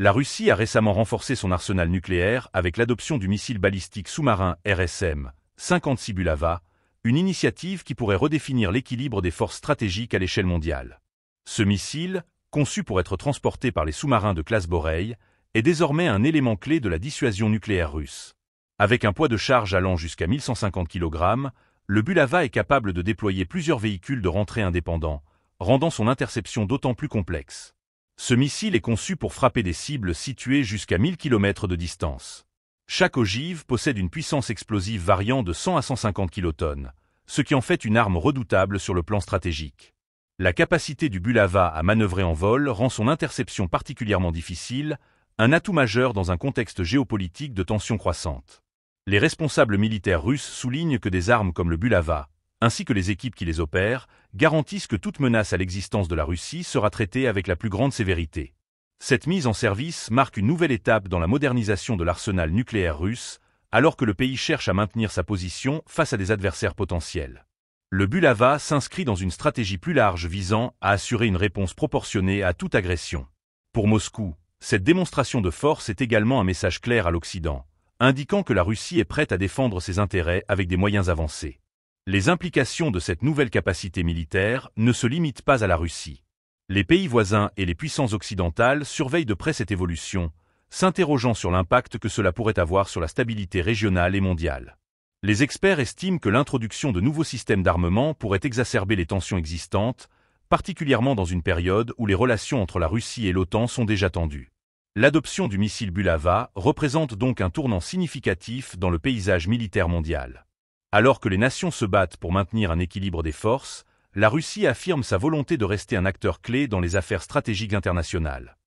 La Russie a récemment renforcé son arsenal nucléaire avec l'adoption du missile balistique sous-marin RSM-56 Bulava, une initiative qui pourrait redéfinir l'équilibre des forces stratégiques à l'échelle mondiale. Ce missile, conçu pour être transporté par les sous-marins de classe Boreil, est désormais un élément clé de la dissuasion nucléaire russe. Avec un poids de charge allant jusqu'à 1150 kg, le Bulava est capable de déployer plusieurs véhicules de rentrée indépendants, rendant son interception d'autant plus complexe. Ce missile est conçu pour frapper des cibles situées jusqu'à 1000 km de distance. Chaque ogive possède une puissance explosive variant de 100 à 150 kilotonnes, ce qui en fait une arme redoutable sur le plan stratégique. La capacité du Bulava à manœuvrer en vol rend son interception particulièrement difficile, un atout majeur dans un contexte géopolitique de tensions croissantes. Les responsables militaires russes soulignent que des armes comme le Bulava, ainsi que les équipes qui les opèrent, garantissent que toute menace à l'existence de la Russie sera traitée avec la plus grande sévérité. Cette mise en service marque une nouvelle étape dans la modernisation de l'arsenal nucléaire russe, alors que le pays cherche à maintenir sa position face à des adversaires potentiels. Le Bulava s'inscrit dans une stratégie plus large visant à assurer une réponse proportionnée à toute agression. Pour Moscou, cette démonstration de force est également un message clair à l'Occident, indiquant que la Russie est prête à défendre ses intérêts avec des moyens avancés. Les implications de cette nouvelle capacité militaire ne se limitent pas à la Russie. Les pays voisins et les puissances occidentales surveillent de près cette évolution, s'interrogeant sur l'impact que cela pourrait avoir sur la stabilité régionale et mondiale. Les experts estiment que l'introduction de nouveaux systèmes d'armement pourrait exacerber les tensions existantes, particulièrement dans une période où les relations entre la Russie et l'OTAN sont déjà tendues. L'adoption du missile Bulava représente donc un tournant significatif dans le paysage militaire mondial. Alors que les nations se battent pour maintenir un équilibre des forces, la Russie affirme sa volonté de rester un acteur clé dans les affaires stratégiques internationales.